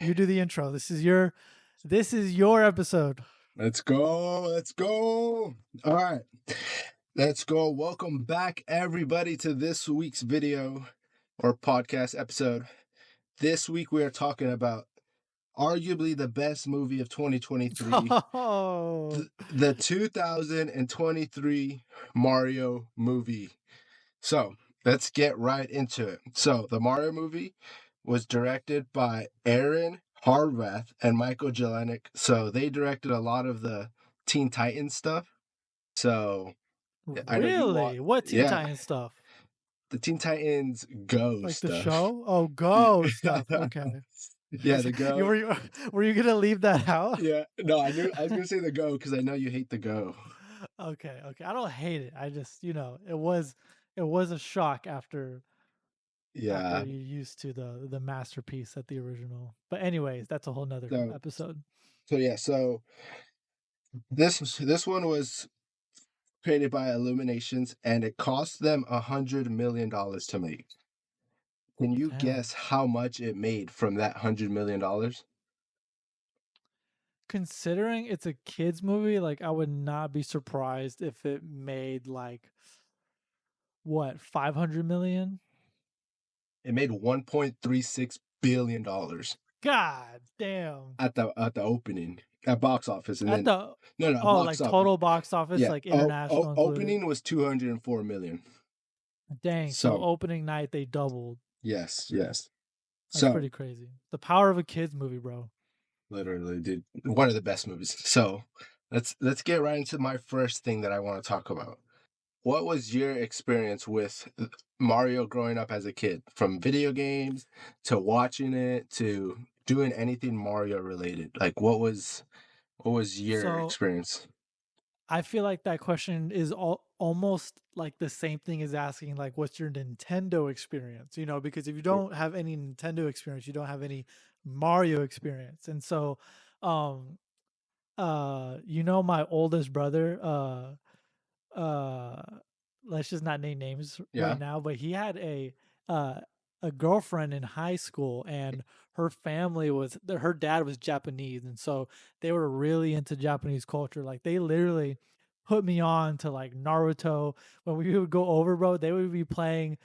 You do the intro. This is your episode. Let's go. Let's go. All right. Let's go. Welcome back, everybody, to this week's video or podcast episode. This week, we are talking about arguably the best movie of 2023, Oh, the 2023 Mario movie. So let's get right into it. So the Mario movie was directed by Aaron Horvath and Michael Jelenic. So they directed a lot of the Teen Titans stuff. So I know you want, really? What Teen yeah, Titans stuff? the Teen Titans Go Like the stuff. show? Oh, Go stuff. Okay. Yeah, the You Go. were you, were you gonna leave that out? Yeah, no, I was gonna say the Go because I know you hate the Go. Okay. I don't hate it. I just, it was a shock after Yeah. you're used to the masterpiece at the original. But anyways, that's a whole nother So episode. so this one was created by Illuminations, and it cost them $100 million to make. Can you Damn. guess how much it made from that $100 million? Considering it's a kids movie, like I would not be surprised if it made like what, 500 million? It made $1.36 billion God damn. at the opening at box office, and At then the no like box office. total box office, Yeah, like international included. opening was 204 million. Dang, so So opening night they doubled. yes. That's So pretty crazy. The power of a kids movie, bro. literally, dude, one of the best movies. So let's get right into my first thing that I want to talk about. What was your experience with Mario growing up as a kid? From video games to watching it to doing anything Mario related. Like what was your So experience? I feel like that question is almost like the same thing as asking like what's your Nintendo experience, because if you don't have any Nintendo experience, you don't have any Mario experience. And so um my oldest brother, uh let's just not name names right Yeah. now, but he had uh a girlfriend in high school, and her dad was Japanese, and so they were really into Japanese culture. Like they literally put me on to like Naruto. When we would go over, bro, they would be playing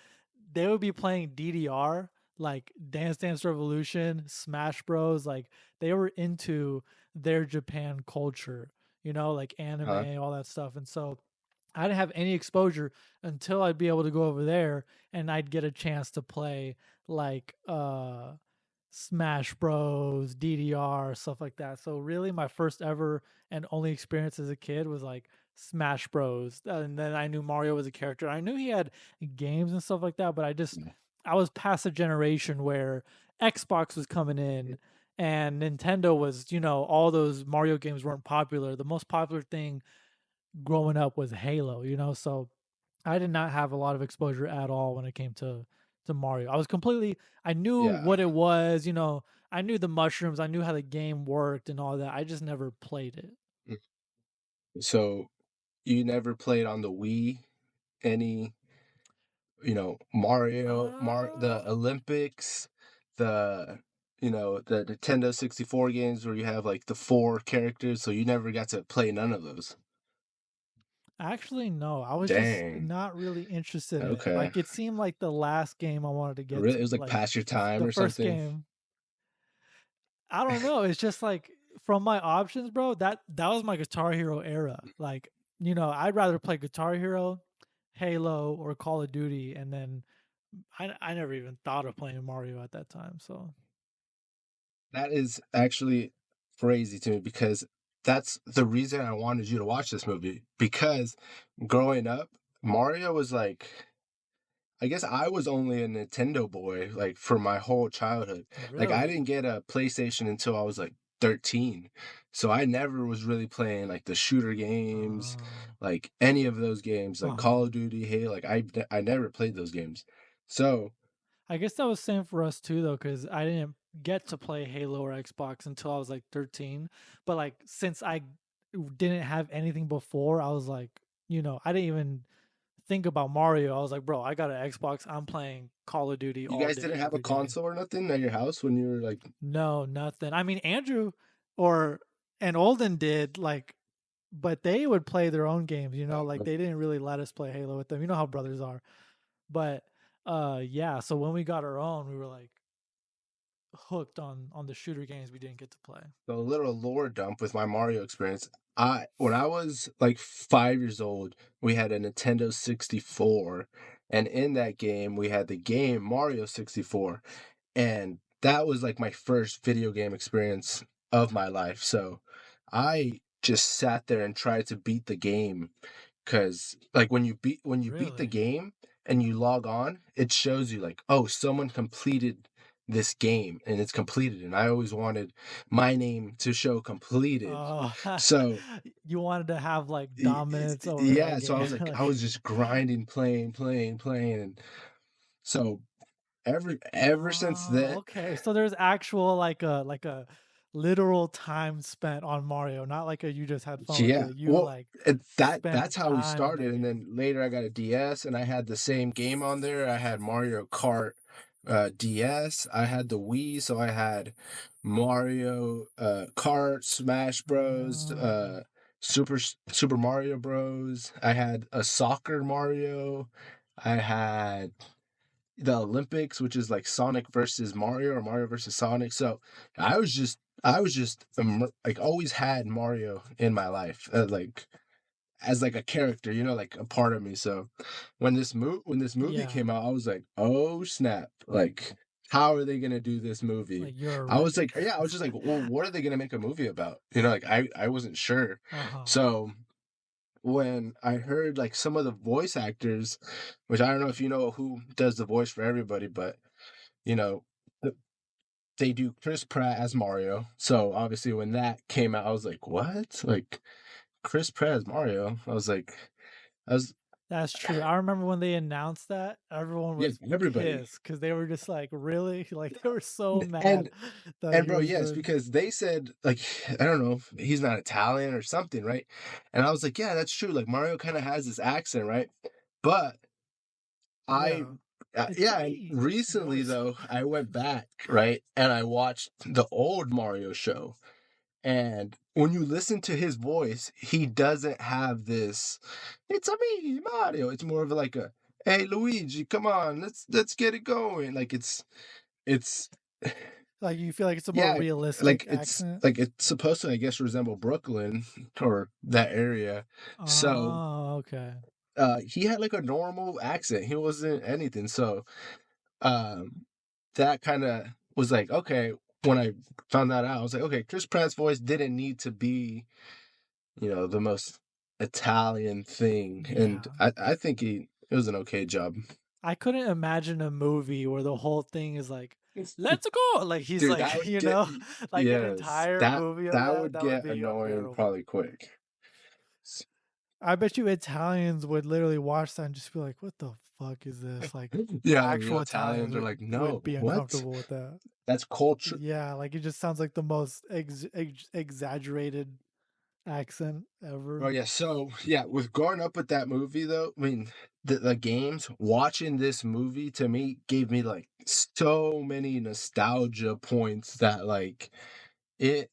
DDR, like Dance Dance Revolution, Smash Bros. Like they were into their Japan culture, like Huh? anime, all that stuff. And so I didn't have any exposure until I'd be able to go over there and I'd get a chance to play like Smash Bros, DDR, stuff like that. So really my first ever and only experience as a kid was like Smash Bros. And then I knew Mario was a character. I knew he had games and stuff like that, but I was past a generation where Xbox was coming in and Nintendo was, all those Mario games weren't popular. The most popular thing growing up was Halo, so I did not have a lot of exposure at all when it came to Mario. I knew Yeah. what it was, I knew the mushrooms, I knew how the game worked and all that. I just never played it. So you never played on the Wii any, the Uh, Olympics, the the Nintendo 64 games where you have like the four characters, so you never got to play none of those. Actually, no. I was just Dang. not really interested in it. Okay. Like it seemed like the last game I wanted to get Really? to. It was like Like past your time the or first something? game. I don't know. It's just like from my options, bro, that was my Guitar Hero era. Like, I'd rather play Guitar Hero, Halo, or Call of Duty, and then I never even thought of playing Mario at that time. So That is actually crazy to me because that's the reason I wanted you to watch this movie. Because growing up, Mario was like, I guess I was only a Nintendo boy like for my whole childhood. Like I really, didn't get a PlayStation until I was like 13. So I never was really playing like the shooter games, uh, like any of those games, like uh-huh. Call of Duty, Halo. Like I never played those games. So I guess that was same for us too, though, because I didn't get to play Halo or Xbox until I was like 13. But like since I didn't have anything before, I was like, I didn't even think about Mario, I was like, bro, I got an Xbox. I'm playing Call of Duty You all guys day, didn't have a every day. console or nothing at your house when you were like, No, nothing. I mean, Andrew or and Olden did like, but they would play their own games. Like they didn't really let us play Halo with them. You know how brothers are. But yeah. So when we got our own, we were like hooked on the shooter games we didn't get to play. a little lore dump with my Mario experience. When I was like 5 years old, we had a Nintendo 64, and in that game we had the game Mario 64, and that was like my first video game experience of my life. So I just sat there and tried to beat the game, because like when you beat the Really? game and you log on, it shows you like, oh, someone completed this game and it's completed, and I always wanted my name to show completed. Oh, So you wanted to have like dominance over that yeah, so I game. was like, I Like, was just grinding, playing, and so ever since oh, then, okay. So there's actual like a literal time spent on Mario, not like a you just had fun with yeah, it. You well, like that's spent how we time in started, that and game. then later I got a DS, and I had the same game on there. I had Mario Kart DS. I had the Wii, so I had Mario Kart, Smash Bros, Oh, Super Mario Bros. I had a soccer Mario. I had the Olympics, which is like Sonic versus Mario or Mario versus Sonic. So I was just like always had Mario in my life, like as like a character, like a part of me. So when this movie yeah. came out, I was like, oh snap! Like, how are they gonna do this movie? Like you're I was ready. like, yeah, I was just like, well, what are they gonna make a movie about? Like I wasn't sure. Uh-huh. So when I heard like some of the voice actors, which I don't know if you know who does the voice for everybody, but you know, th- they do Chris Pratt as Mario. So obviously when that came out, I was like, what? Like Chris Pratt as Mario? I was, That's true. I remember when they announced that, everyone yeah, was everybody. pissed because they were just like, really? Like they were so mad And that and he bro, was yes, doing. because they said like I don't know, he's not Italian or something, right? And I was like, yeah, that's true. Like Mario kind of has this accent, right? But I Yeah. It's yeah, and me, recently voice. though, I went back, right? And I watched the old Mario show. And when you listen to his voice, he doesn't have this, it's a me, Mario. It's more of like a, hey Luigi, come on, let's get it going. Like it's Like you feel like it's a more yeah, realistic accent. like it's supposed to, I guess, resemble Brooklyn or that area. So Oh, okay. he had like a normal accent. He wasn't anything. So um that kind of was like, okay, when I found that out, I was like, okay, Chris Pratt's voice didn't need to be, the most Italian thing. And Yeah. I think it was an okay job. I couldn't imagine a movie where the whole thing is like, let's go. Like he's Dude, like, that would get like an yes, entire movie of that that. would That would get be annoying unbearable. probably quick. I bet you Italians would literally watch that and just be like, "What the fuck is this?" Like, Yeah, the real actual Italians Italians are would like, no, would be what? uncomfortable with that. That's culture. Yeah, like it just sounds like the most exaggerated accent Oh ever. yeah, so yeah, with growing up with that movie though, I mean the games, watching this movie to me gave me like so many nostalgia points that it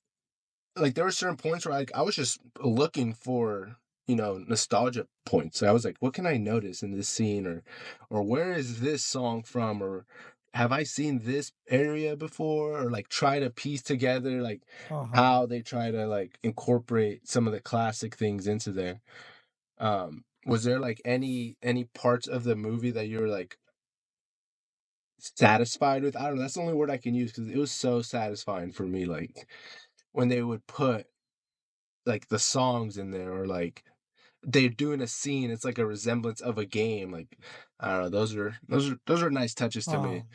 like there were certain points where I was just looking for, nostalgia points. I was like, what can I notice in this scene, or where is this song from, or have I seen this area before, or like try to piece together like Uh huh. how they try to like incorporate some of the classic things into there. Was there like any parts of the movie that you were like satisfied with? I don't know. That's the only word I can use because it was so satisfying for me. Like when they would put like the songs in there, or like they're doing a scene. It's like a resemblance of a game. Like I don't know. Those are nice touches to me. Um,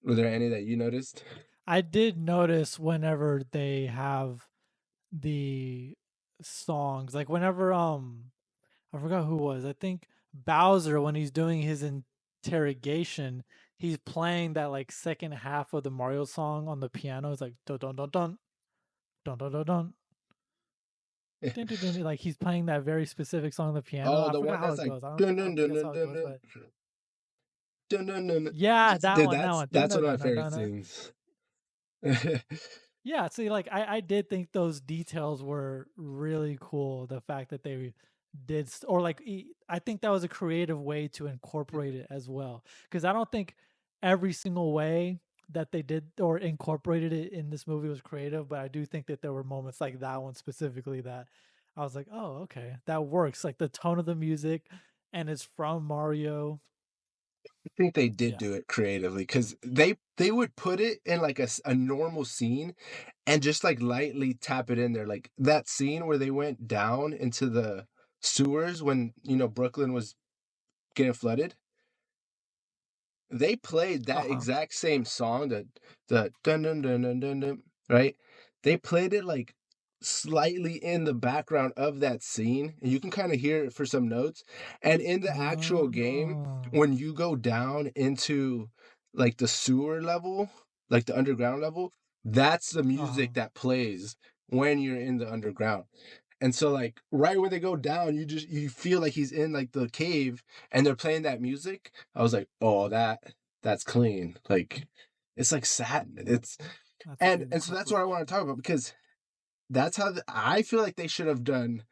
Were there any that you noticed? I did notice whenever they have the songs, like whenever I forgot who it was. I think Bowser, when he's doing his interrogation, he's playing that like second half of the Mario song on the piano. It's like dun dun dun dun dun dun dun dun. dun, dun, dun, dun, like he's playing that very specific song on the piano. Oh, I the forgot one how that's it like goes. dun I dun don't think dun that's dun how it dun goes, dun but dun dun dun. yeah, that Dude, one, that one. Dun, that's dun, one of my dun, dun, favorite dun, dun. scenes. Yeah, see, like I did think those details were really cool. The fact that they did, or like, I think that was a creative way to incorporate it as well. Because I don't think every single way that they did or incorporated it in this movie was creative, but I do think that there were moments like that one specifically that I was like, oh, okay, that works. Like the tone of the music, and it's from Mario. I think they did Yeah. do it creatively because they would put it in like a normal scene and just like lightly tap it in there, like that scene where they went down into the sewers when Brooklyn was getting flooded. They played Uh that huh. exact same song, the dun dun dun dun dun dun, right? They played it like slightly in the background of that scene, and you can kind of hear it for some notes. And in the actual game, Oh. when you go down into like the sewer level, like the underground level, that's the Uh huh. music that plays when you're in the underground. And so like right when they go down, you feel like he's in like the cave and they're playing that music. I was like, "Oh, that's clean." Like it's like sad. It's That's a and good and so that's what I incorporation. want to talk about because that's how I feel like they should have done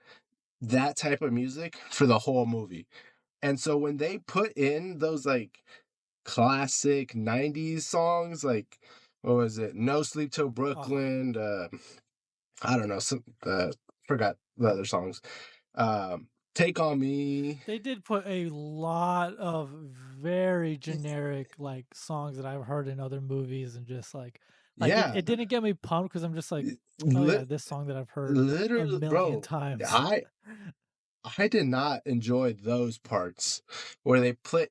that type of music for the whole movie. And so when they put in those like classic 90s songs like what was it? No Sleep Till Uh huh. Brooklyn, I don't know, some forgot the other songs. Take on Me. They did put a lot of very generic like songs that I've heard in other movies and just like Yeah. it didn't get me pumped because I'm just like, oh yeah, Lit this song that I've heard a literally, million bro, times. I did not enjoy those parts where they played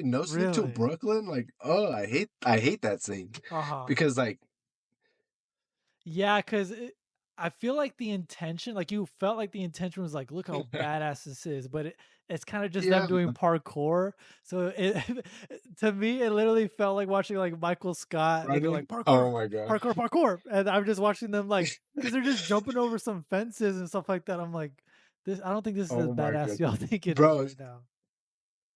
No Sleep Till Really? Brooklyn. Like, oh, I hate that scene Uh-huh. because like Yeah, because I feel like the intention, like you felt like the intention was like, look how badass this is, but it's kind of just them yeah, doing parkour. So it to me, it literally felt like watching like Michael Scott. They go like running. parkour, Oh my god, parkour, parkour, and I'm just watching them like because they're just jumping over some fences and stuff like that. I'm like, this. I don't think this is as oh my badass god, y'all think it is bro, right now.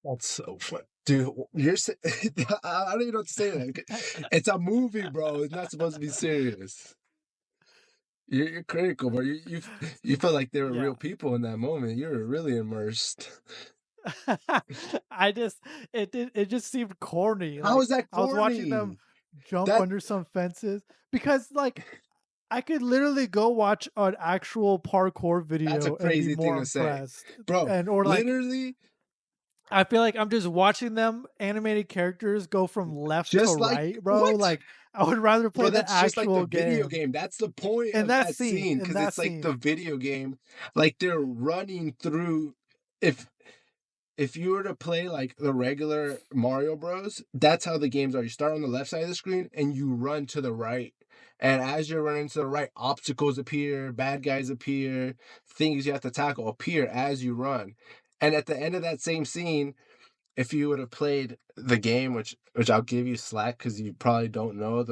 that's so fun, dude. I don't even know what to say to that. It's a movie, bro. It's not supposed to be serious. You're critical, bro. You felt like there were Yeah. real people in that moment. You were really immersed. I just it just seemed corny. How Like is that I was watching them corny? jump That under some fences because like I could literally go watch an actual parkour that's a video and be crazy thing more to say, impressed. bro. And or like Literally, I feel like I'm just watching them animated characters go from left to just like right, bro. what, Like I would rather play bro? the That's just like the actual video game. game. That's the point In of that that scene, scene in because that it's like the scene. video game. Like they're running through. If if you were to play like the regular Mario Bros, that's how the games are. You start on the left side of the screen and you run to the right. And as you're running to the right, obstacles appear, bad guys appear, things you have to tackle appear as you run. And at the end of that same scene, if you would have played the game, which I'll give you slack because you probably don't know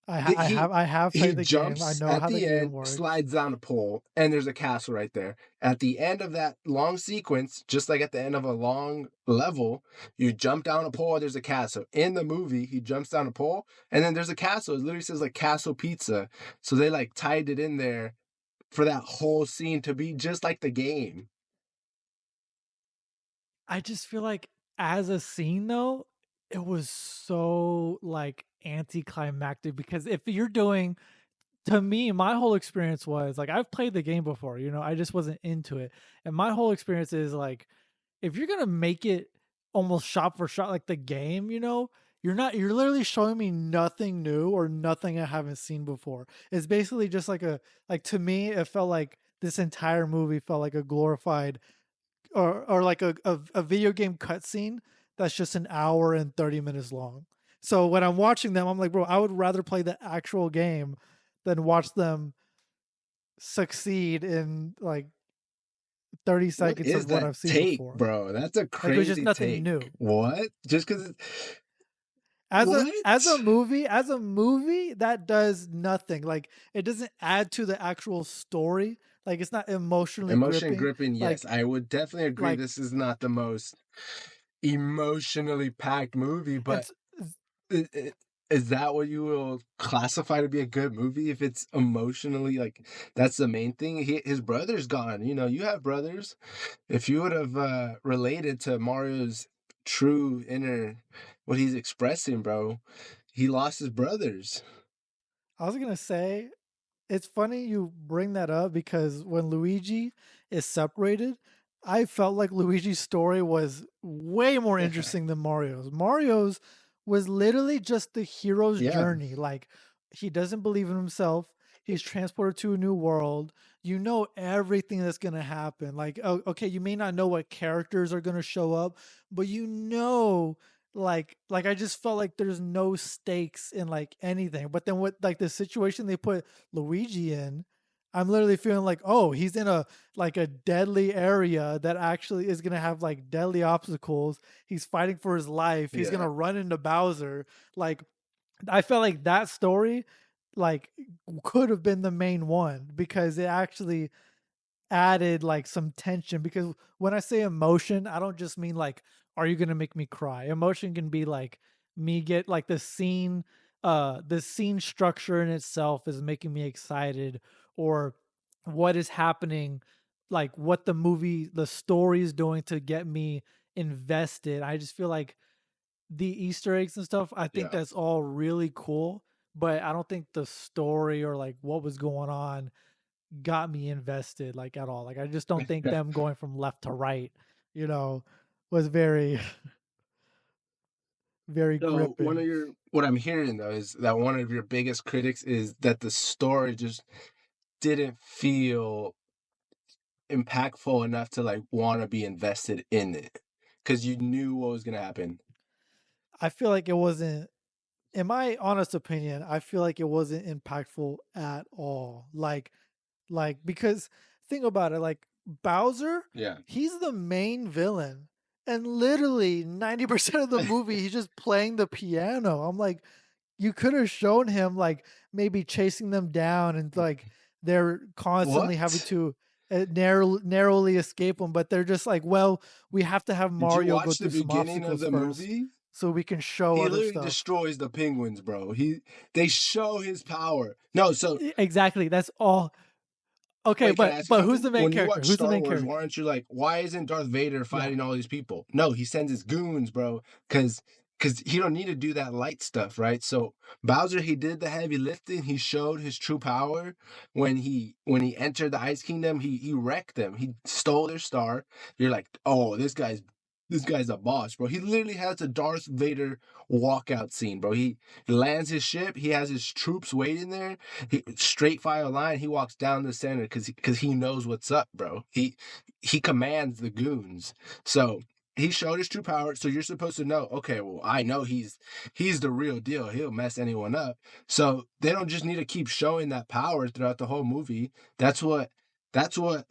I the I have I have he played the game. I jumps know at how the the game end, works. slides down a pole, and there's a castle right there. At the end of that long sequence, just like at the end of a long level, you jump down a pole, there's a castle. In the movie, he jumps down a pole, and then there's a castle. It literally says like Castle Pizza. So they like tied it in there for that whole scene to be just like the game. I just feel like as a scene though, it was so like anticlimactic because if you're doing to me, my whole experience was like I've played the game before, I just wasn't into it. And my whole experience is like if you're gonna make it almost shot for shot like the game, you're literally showing me nothing new or nothing I haven't seen before. It's basically just like to me, it felt like this entire movie felt like a glorified or like a video game cutscene that's just an hour and 30 minutes long. So when I'm watching them, I'm like, bro, I would rather play the actual game than watch them succeed in like 30 What seconds is of what that I've seen take, before. bro? That's a Like it was just crazy nothing take. new. What? Just because What? as a movie that does nothing. Like it doesn't add to the actual story. Like it's not emotionally Emotion gripping. gripping, yes. Like I would definitely agree like this is not the most emotionally packed movie, but it's i- i- is that what you will classify to be a good movie if it's emotionally like that's the main thing? His brother's gone. You know, you have brothers. If you would have related to Mario's true inner what he's expressing, bro, he lost his brothers. I was gonna say it's funny you bring that up because when Luigi is separated, I felt like Luigi's story was way more interesting than Mario's. Mario's was literally just the hero's Yeah, journey. Like he doesn't believe in himself. He's transported to a new world. You know everything that's gonna happen. Like, oh, okay, you may not know what characters are gonna show up, but you know like I just felt like there's no stakes in like anything. But then what like the situation they put Luigi in, I'm literally feeling like, oh, he's in a like a deadly area that actually is gonna have like deadly obstacles. He's fighting for his life. He's yeah. gonna run into Bowser. Like I felt like that story like could have been the main one because it actually added like some tension because when I say emotion, I don't just mean like, are you gonna make me cry? Emotion can be like me get like the scene structure in itself is making me excited, or what is happening, like what the story is doing to get me invested. I just feel like the Easter eggs and stuff, I think Yeah. that's all really cool, but I don't think the story or like what was going on got me invested like at all. Like I just don't think them going from left to right, you know, was very very So one gripping. of your what I'm hearing though is that one of your biggest critics is that the story just didn't feel impactful enough to like want to be invested in it because you knew what was gonna happen. I feel like it wasn't, in my honest opinion, I feel like it wasn't impactful at all. Like because think about it, like Bowser, Yeah. he's the main villain. And literally 90% of the movie he's just playing the piano. I'm like, you could have shown him like maybe chasing them down and like they're constantly having What? to narrowly escape them, but they're just like, well, we have to have Did you Mario go watch the through some beginning of obstacles the first movie? so we can show He other literally stuff. destroys the penguins, bro. They show his power. No, so Exactly, that's all. Okay, wait, can I ask you but who's something? the main When you character? watch Who's the Star main Wars, character? why aren't you like, why isn't Darth Vader Yeah. fighting all these people? No, he sends his goons, bro, because he don't need to do that light stuff, right? So Bowser, he did the heavy lifting. He showed his true power when he entered the Ice Kingdom. He wrecked them. He stole their star. You're like, oh, this guy's a boss, bro. He literally has a Darth Vader walkout scene, bro. He lands his ship. He has his troops waiting there. Straight file line. He walks down the center because he knows what's up, bro. He commands the goons. So he showed his true power. So you're supposed to know. Okay, well I know he's the real deal. He'll mess anyone up. So they don't just need to keep showing that power throughout the whole movie. That's what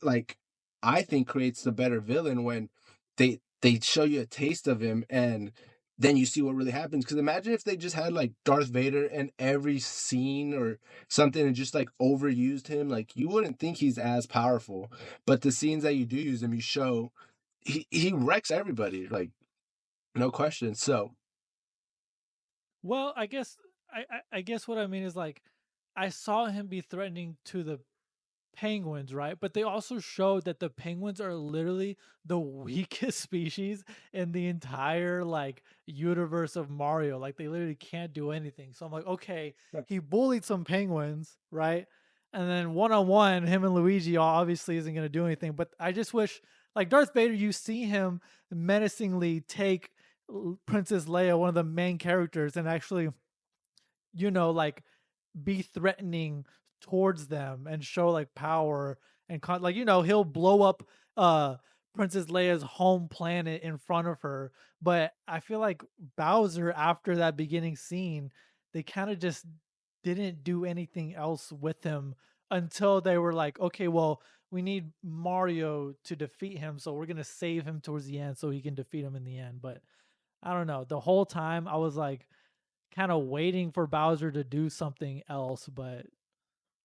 like I think creates the better villain when they show you a taste of him and then you see what really happens. Because imagine if they just had like Darth Vader in every scene or something and just like overused him, like you wouldn't think he's as powerful. But the scenes that you do use him, you show he wrecks everybody, like no question. So Well, I guess what I mean is like I saw him be threatening to the penguins, right? But they also showed that the penguins are literally the weakest species in the entire like universe of Mario. Like they literally can't do anything. So I'm like, okay, he bullied some penguins, right? And then one on one, him and Luigi obviously isn't going to do anything. But I just wish, like Darth Vader, you see him menacingly take Princess Leia, one of the main characters, and actually, like be threatening towards them and show like power and like he'll blow up uh Princess Leia's home planet in front of her. But I feel like Bowser, after that beginning scene, they kind of just didn't do anything else with him until they were like, okay, well, we need Mario to defeat him, so we're gonna save him towards the end so he can defeat him in the end. But I don't know, the whole time I was like, kind of waiting for Bowser to do something else, but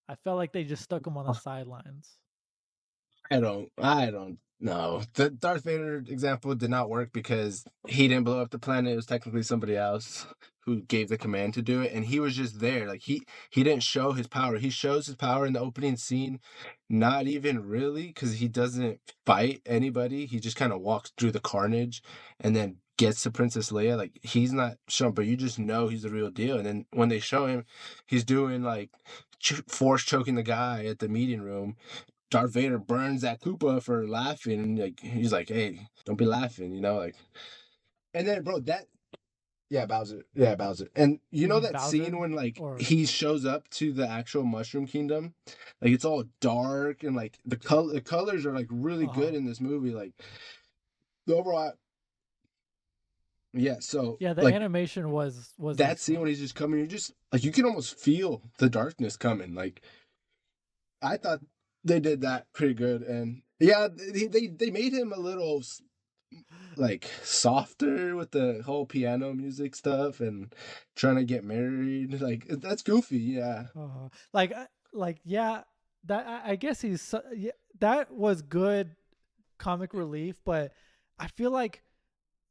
I felt like they just stuck him on the sidelines. I don't know. The Darth Vader example did not work because he didn't blow up the planet. It was technically somebody else who gave the command to do it, and he was just there. Like he didn't show his power. He shows his power in the opening scene, not even really, because he doesn't fight anybody. He just kind of walks through the carnage and then gets to Princess Leia. Like he's not shown, but you just know he's the real deal. And then when they show him, he's doing like force choking the guy at the meeting room. Darth Vader burns that Koopa for laughing, and like he's like, "Hey, don't be laughing," like. And then, bro, yeah, Bowser, and you You know mean that scene Bowser when like or he shows up to the actual Mushroom Kingdom, like it's all dark and like the colors are like really uh good in this movie, like the overall, yeah. So yeah, the like animation was that scene excellent. when he's just coming, you just like you can almost feel the darkness coming, like. I thought they did that pretty good, and yeah, they made him a little like softer with the whole piano music stuff and trying to get married. Like that's goofy, yeah. Like like yeah, that I guess yeah, that was good comic relief, but I feel like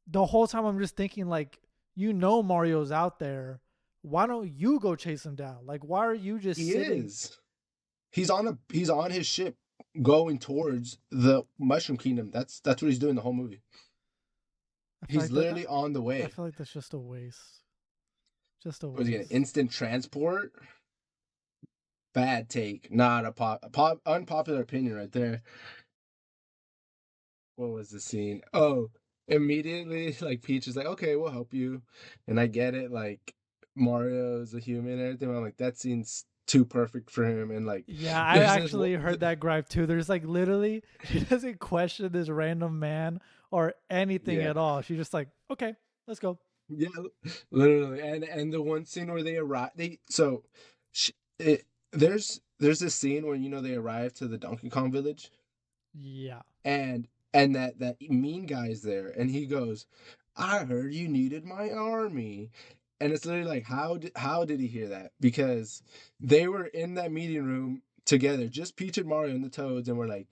the whole time I'm just thinking like, Mario's out there. Why don't you go chase him down? Like, why are you just He sitting? is. He's on his ship going towards the Mushroom Kingdom. That's what he's doing the whole movie. I feel He's like that. literally on the I way. feel like that's just a waste. Just a Was he gonna waste. instant transport? Bad take. Not unpopular opinion right there. What was the scene? Oh, immediately, like Peach is like, okay, we'll help you. And I get it, like Mario is a human and everything. But I'm like, that scene's too perfect for him. And like, Yeah, I there's this, actually heard that gripe too. There's like literally, she doesn't question this random man or anything yeah, at all. She's just like, okay, let's go. yeah, literally. And the one scene where they arrive, sh- it, there's this scene where they arrive to the Donkey Kong village, Yeah. and that mean guy is there, and he goes, "I heard you needed my army." And it's literally like, how did he hear that? Because they were in that meeting room together, just Peach and Mario and the Toads, and we're like,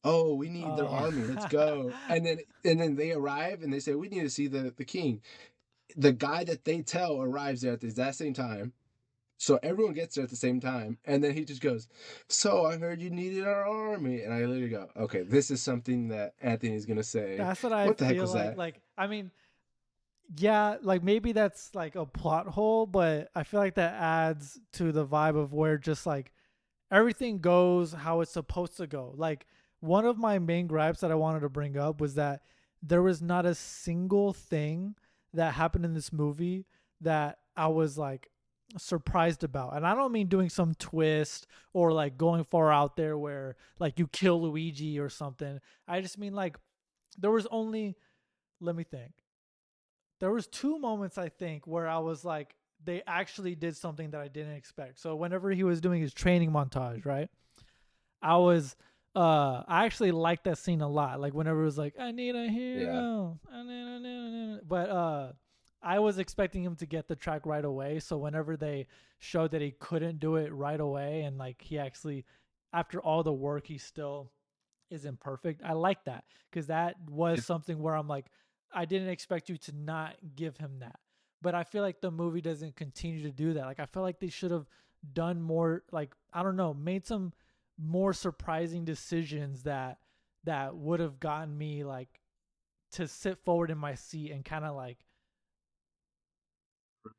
"Oh, we need their Oh. army. Let's go." And then they arrive and they say, "We need to see the king." The guy that they tell arrives there at the exact same time. So everyone gets there at the same time, and then he just goes, "So I heard you needed our army," and I literally go, "Okay, this is something that Anthony's gonna say. That's what I What the heck feel was like. that?" Like, I mean, yeah, like maybe that's like a plot hole, but I feel like that adds to the vibe of where just like everything goes how it's supposed to go. Like one of my main gripes that I wanted to bring up was that there was not a single thing that happened in this movie that I was like surprised about. And I don't mean doing some twist or like going far out there where like you kill Luigi or something. I just mean like there was only, let me think. There was two moments I think where I was like they actually did something that I didn't expect. So whenever he was doing his training montage, right? I was I actually liked that scene a lot. Like whenever it was like, I need a Yeah. hero. But I was expecting him to get the track right away. So whenever they showed that he couldn't do it right away and like he actually after all the work he still isn't perfect. I like that because that was It, something where I'm like, I didn't expect you to not give him that. But I feel like the movie doesn't continue to do that. Like I feel like they should have done more. Like I don't know, made some more surprising decisions that would have gotten me like to sit forward in my seat and kind of like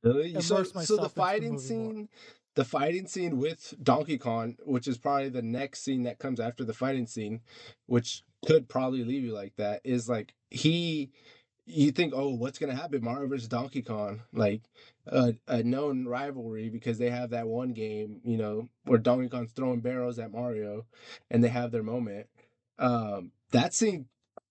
really? So immerse so the myself into the fighting movie more. scene, the fighting scene with Donkey Kong, which is probably the next scene that comes after the fighting scene, which could probably leave you like that, is like you think, oh, what's gonna happen? Mario versus Donkey Kong, like a known rivalry because they have that one game, where Donkey Kong's throwing barrels at Mario, and they have their moment. That scene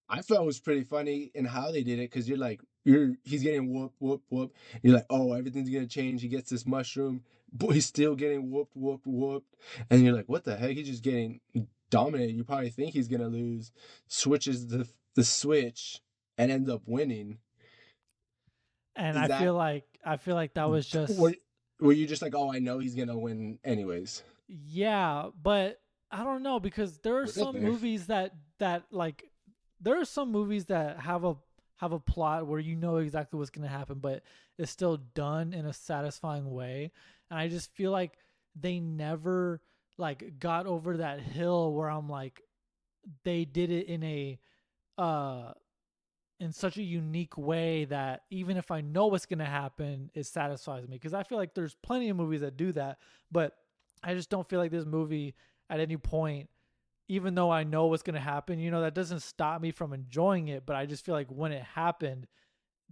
I felt was pretty funny in how they did it because he's getting whooped, whooped, whooped. You're like, oh, everything's gonna change. He gets this mushroom, but he's still getting whooped, whooped, whooped, and you're like, what the heck? He's just getting dominated. You probably think he's gonna lose. Switches the switch and ends up winning. And Is that I feel like that was were just were you just like, oh, I know he's gonna win anyways? yeah, but I don't know because there are some Really? movies that like there are some movies that have a plot where you know exactly what's going to happen but it's still done in a satisfying way. And I just feel like they never like got over that hill where I'm like they did it uh in such a unique way that even if I know what's going to happen, it satisfies me. Because I feel like there's plenty of movies that do that, but I just don't feel like this movie at any point, even though I know what's going to happen, you know, that doesn't stop me from enjoying it. But I just feel like when it happened,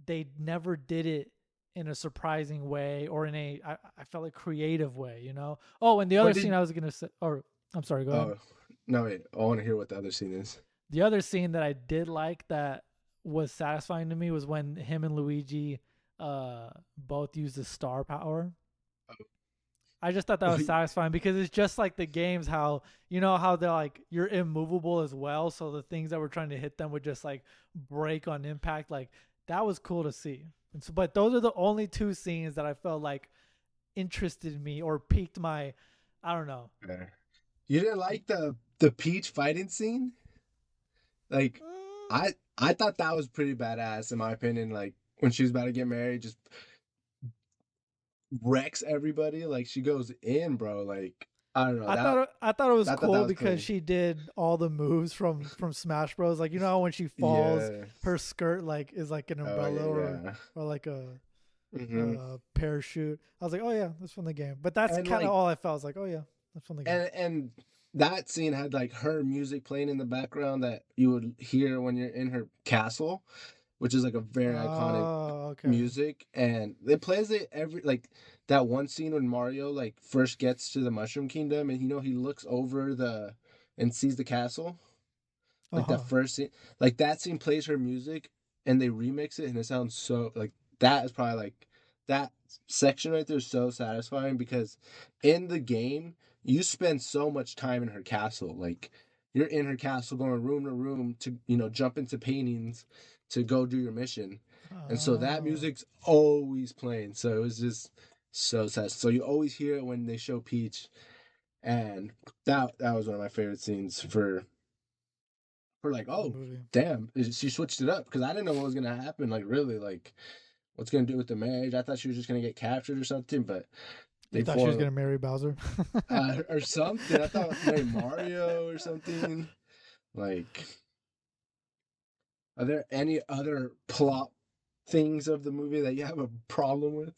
they never did it in a surprising way or in I felt like creative way, you know? Oh, and the other What scene did? I was going to say, or I'm sorry, go ahead. Oh, no, wait. I want to hear what the other scene is. The other scene that I did like that was satisfying to me was when him and Luigi both used the star power. I just thought that was satisfying because it's just like the games how you know how they're like you're immovable as well, so the things that were trying to hit them would just like break on impact. Like that was cool to see. And so, but those are the only two scenes that I felt like interested me or piqued my I don't know. Okay. You didn't like the Peach fighting scene? Like, Mm, I thought that was pretty badass in my opinion. Like when she was about to get married, just wrecks everybody. Like she goes in, bro. Like I don't know that. I thought it was I thought that cool was because clean. she did all the moves from Smash Bros. Like you know how when she falls, Yeah. her skirt like is like an Oh umbrella yeah, yeah. or like Hmm. a parachute. I was like, oh yeah, that's from the game. But that's And kind of like all I felt. I was like, oh yeah, that's from the game. and that scene had like her music playing in the background that you would hear when you're in her castle, which is like a very iconic Oh, okay. music. And it plays it every like that one scene when Mario like first gets to the Mushroom Kingdom and you know he looks over the and sees the castle. Uh Like that huh. first scene, like that scene plays her music and they remix it and it sounds so like that is probably like that section right there is so satisfying because in the game you spend so much time in her castle. Like you're in her castle going room to room to jump into paintings to go do your mission. And so that Oh, music's always playing. So it was just so sad. So you always hear it when they show Peach, and that was one of my favorite scenes for like, for the oh, movie. damn, she switched it up because I didn't know what was gonna happen. Like, really, like, what's gonna do with the marriage? I thought she was just gonna get captured or something, but You they thought she was for gonna marry Bowser? or something. I thought maybe Mario or something. Like, are there any other plot things of the movie that you have a problem with?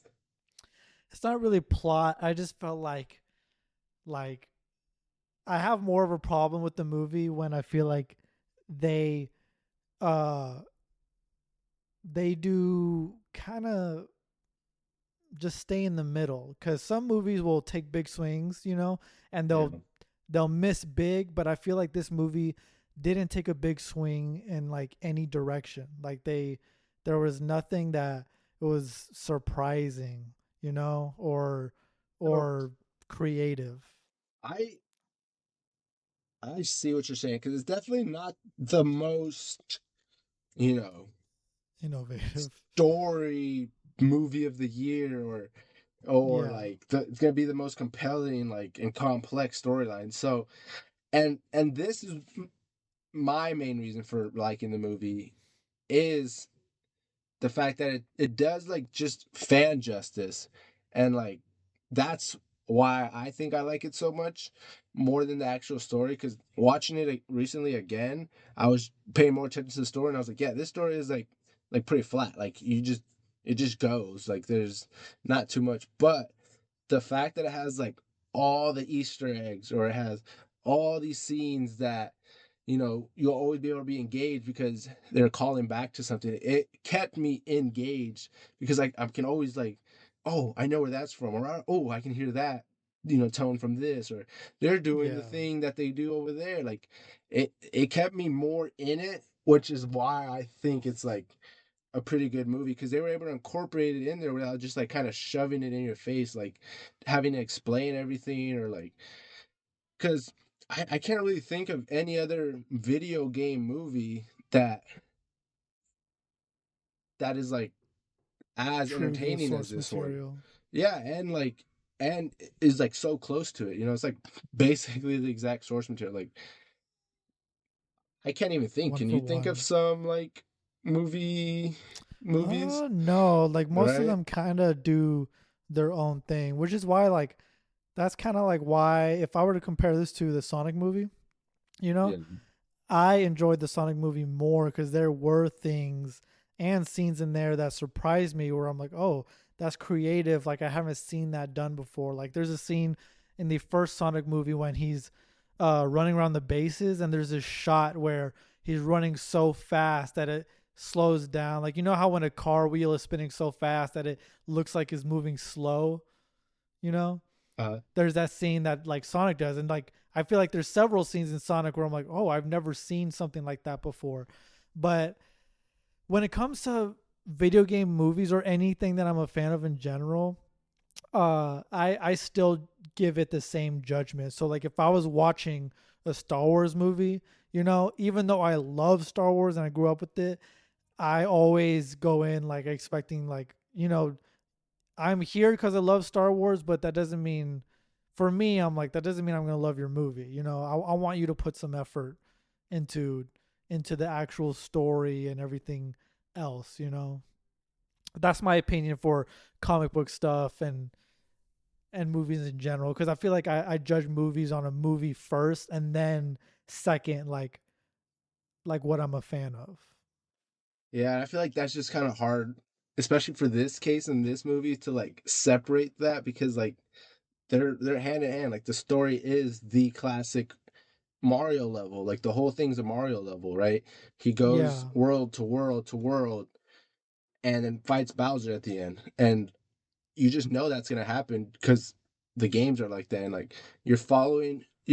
It's not really plot. I just felt like I have more of a problem with the movie when I feel like they uh they do kind of just stay in the middle because some movies will take big swings, you know, and Yeah. they'll miss big. But I feel like this movie didn't take a big swing in like any direction. Like there was nothing that was surprising, you know, So or creative, I I see what you're saying because it's definitely not the most you know innovative. story movie of the year or Yeah. like it's gonna be the most compelling like and complex storyline. So and this is my main reason for liking the movie is the fact that it does like just fan justice and like that's why I think I like it so much more than the actual story because watching it like, recently again I was paying more attention to the story and I was like yeah this story is like pretty flat like you just it just goes like there's not too much but the fact that it has like all the Easter eggs or it has all these scenes that you'll always be able to be engaged because they're calling back to something. It kept me engaged because I can always like, oh, I know where that's from, or oh, I can hear that tone from this, or they're doing the Yeah. thing that they do over there. Like it kept me more in it, which is why I think it's like a pretty good movie because they were able to incorporate it in there without just like kind of shoving it in your face, like having to explain everything or like because I can't really think of any other video game movie that is like as true to the entertaining as source this one. material. Yeah, and is like so close to it. You know, it's like basically the exact source material. Like I can't even think. One Can for you think of one. some like movies? No, like most of Right? them kind of do their own thing, which is why like that's kind of like why if I were to compare this to the Sonic movie, you know, Yeah. I enjoyed the Sonic movie more because there were things and scenes in there that surprised me where I'm like, oh, that's creative. Like I haven't seen that done before. Like there's a scene in the first Sonic movie when he's running around the bases and there's this shot where he's running so fast that it slows down. Like you know how when a car wheel is spinning so fast that it looks like it's moving slow, you know? Uh, There's that scene that like Sonic does, and like I feel like there's several scenes in Sonic where I'm like, oh, I've never seen something like that before. But when it comes to video game movies or anything that I'm a fan of in general, I still give it the same judgment. So like if I was watching a Star Wars movie, you know, even though I love Star Wars and I grew up with it, I always go in like expecting like, you know, I'm here because I love Star Wars, but that doesn't mean, for me, I'm like that doesn't mean I'm gonna love your movie. You know, I want you to put some effort into into the actual story and everything else. You know, that's my opinion for comic book stuff and movies in general. Because I feel like I judge movies on a movie first and then second, like what I'm a fan of. yeah, I feel like that's just kind of hard, especially for this case in this movie to like separate that because like they're hand in hand. Like the story is the classic Mario level. Like the whole thing's a Mario level, right? He goes Yeah, world to world to world and then fights Bowser at the end. And you just know that's gonna happen because the games are like that. And like you're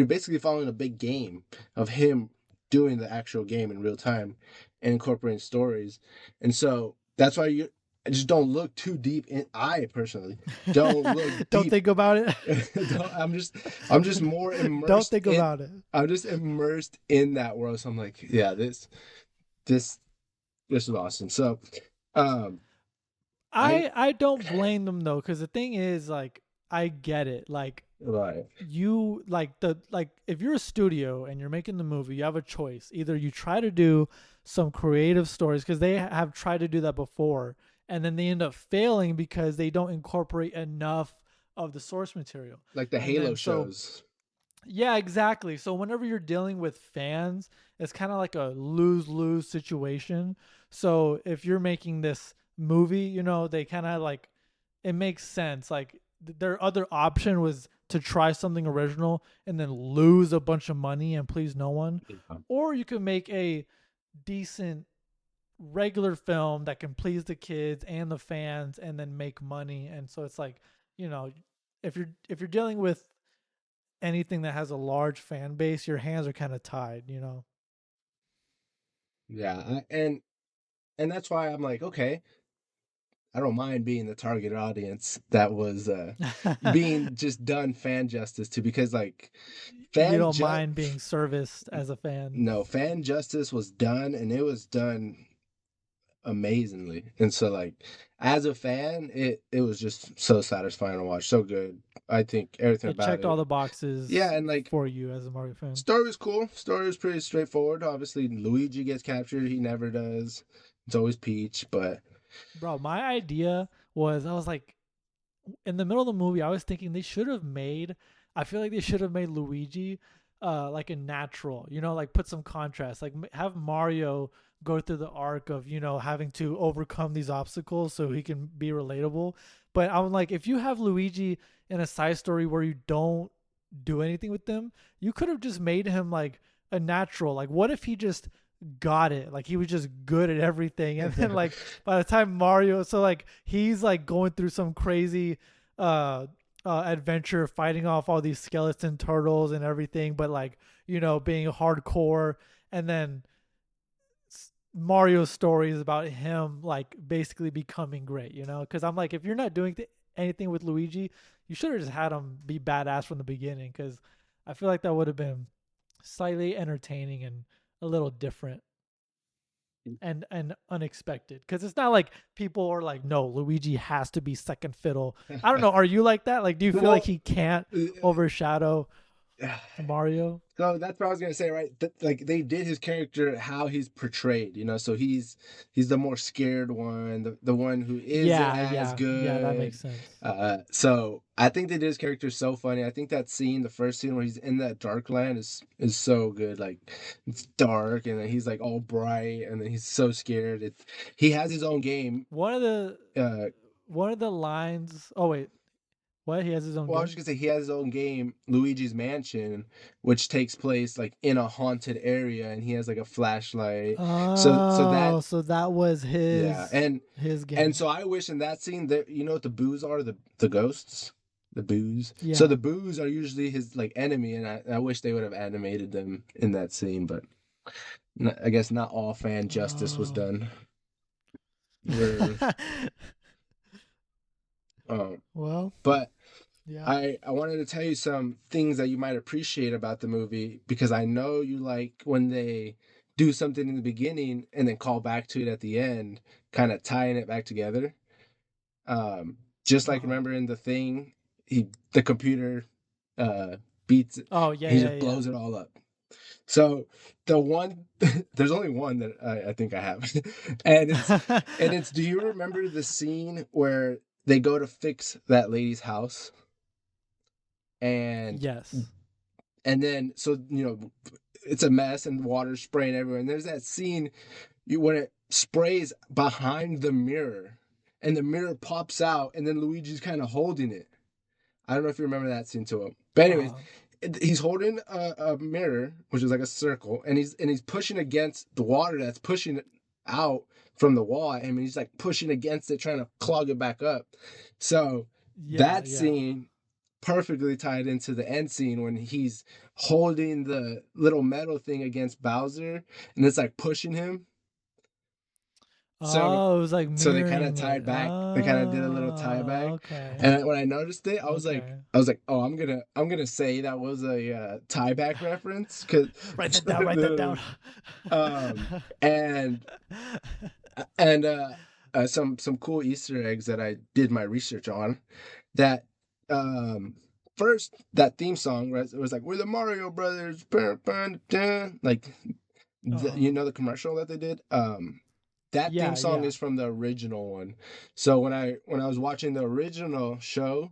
basically following a big game of him doing the actual game in real time and incorporating stories. And so that's why you I just don't look too deep in. I personally don't look don't deep. think about it. I'm just more Don't immersed think in. about it. I'm just immersed in that world. So I'm like, yeah, this this is awesome. So, um, I I don't blame them though, because the thing is, like, I get it. Like, right. you like if you're a studio and you're making the movie, you have a choice. Either you try to do some creative stories because they have tried to do that before, and then they end up failing because they don't incorporate enough of the source material. Like the And Halo then so shows. yeah, exactly. So whenever you're dealing with fans, it's kind of like a lose-lose situation. So if you're making this movie, you know, they kind of like it makes sense. Like their other option was to try something original and then lose a bunch of money and please no one, Yeah. or you can make a decent regular film that can please the kids and the fans and then make money. And so it's like, you know, if you're dealing with anything that has a large fan base, your hands are kind of tied, you know. Yeah, and that's why I'm like, okay, I don't mind being the target audience that was being just done fan justice to because like You fan don't ju mind being serviced as a fan. no, fan justice was done and it was done amazingly. And so like as a fan, it was just so satisfying to watch, so good. I think everything It about checked all it. the Yeah, boxes and like for you as a Mario fan. story was cool. Story was pretty straightforward. Obviously, Luigi gets captured. He never does. It's always Peach, but Bro, my idea was I was like in the middle of the movie, I was thinking they should have made. I feel like they should have made Luigi, like a natural. You know, like put some contrast. Like have Mario go through the arc of having to overcome these obstacles so he can be relatable. But I'm like, if you have Luigi in a side story where you don't do anything with them, you could have just made him like a natural. Like, what if he just got it, like he was just good at everything, and then like by the time Mario, so like he's like going through some crazy uh adventure fighting off all these skeleton turtles and everything, but like being hardcore, and then Mario's story is about him like basically becoming great, because I'm like, if you're not doing anything with Luigi, you should have just had him be badass from the beginning, because I feel like that would have been slightly entertaining and a little different. and unexpected, because it's not like people are like, no, Luigi has to be second fiddle. I don't know, are you like that? Like, do you feel like Well, he can't overshadow Mario? so that's what I was gonna say, right? Like they did his character how he's portrayed, you know. So he's the more scared one, the one who isn't Yeah, as yeah, that good. makes sense. So I think they did his character so funny. I think that scene, the first scene where he's in that dark land, is so good. Like it's dark, and then he's like all bright, and then he's so scared. He has his own game. One of the Uh, one of the lines. Oh wait, what? He has his own Well, I was game. just gonna say he has his own game, Luigi's Mansion, which takes place like in a haunted area, and he has like a flashlight. So that Oh, so that was yeah, his and game. so I wish in that scene that you know what the boos are, the ghosts, the boos. So Yeah. the boos are usually his like enemy, and I wish they would have animated them in that scene, but I guess not all fan justice was Oh. done. Where um, Well, but yeah. I wanted to tell you some things that you might appreciate about the movie because I know you like when they do something in the beginning and then call back to it at the end, kind of tying it back together. Just Uh like huh. remember in the thing, the computer uh beats it, Oh yeah, he yeah, just yeah. blows it all up. So the one there's only one that I think I have. And it's do you remember the scene where they go to fix that lady's house? and Yes. and then so you know it's a mess and water spraying everywhere, and there's that scene when it sprays behind the mirror and the mirror pops out and then Luigi's kind of holding it. I don't know if you remember that scene too, but Uh anyways, huh. he's holding a mirror which is like a circle, and he's pushing against the water that's pushing it out from the wall. I mean, he's like pushing against it trying to clog it back up. So Yeah, that yeah. scene perfectly tied into the end scene when he's holding the little metal thing against Bowser and it's like pushing him. So Oh, it was like so they kind of mirroring it. tied back. They kind of did a little tie Oh, back. okay. And when I noticed it, Okay. I was like, "Oh, I'm gonna say that was a tie back reference cuz Write that down. Write that down. um and and some cool Easter eggs that I did my research on that um first that theme song was like we're the Mario Brothers like Uh-huh. you know the commercial that they did that theme Yeah, song yeah. is from the original one. So when I was watching the original show,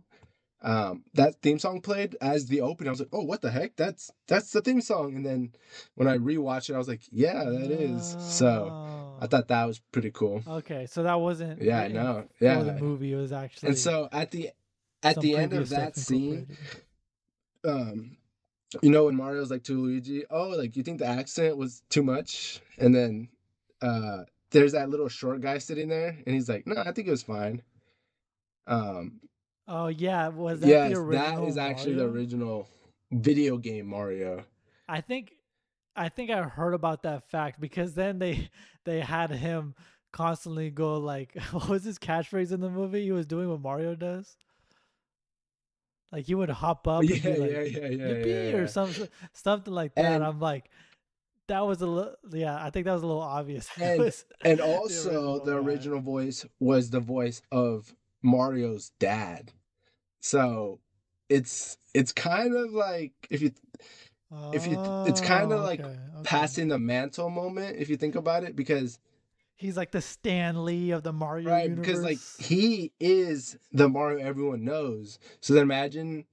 that theme song played as the opening. I was like, oh, what the heck, that's the theme song. And then when I rewatched it I was like, yeah, that is. So I Oh. thought that was pretty cool. Okay, so that wasn't Yeah, I written know. for the Yeah. movie. It was And actually so at some the end of previous that stuff scene, incorporated. um, you know, when Mario's like to Luigi, oh, like you think the accent was too much? And then there's that little short guy sitting there, and he's like, no, I think it was fine. Um, Oh yeah, was that the yes, that original is actually the Mario? original video game Mario. I think I think I heard about that fact because then they had him constantly go like what was his catchphrase in the movie? He was doing what Mario does. Like he would hop up and Yeah, be yeah, like yeah, yeah, yeah, yippee or yeah. something like that. And I'm like that was a little yeah, I think that was a little obvious. It and was and the also original the guy. original voice was the voice of Mario's dad. So it's kind of like if you it's kind of Oh, like okay. Okay. passing the mantle moment if you think about it because He's like the Stan Lee of the Mario right because like universe. he is the Mario everyone knows. So then imagine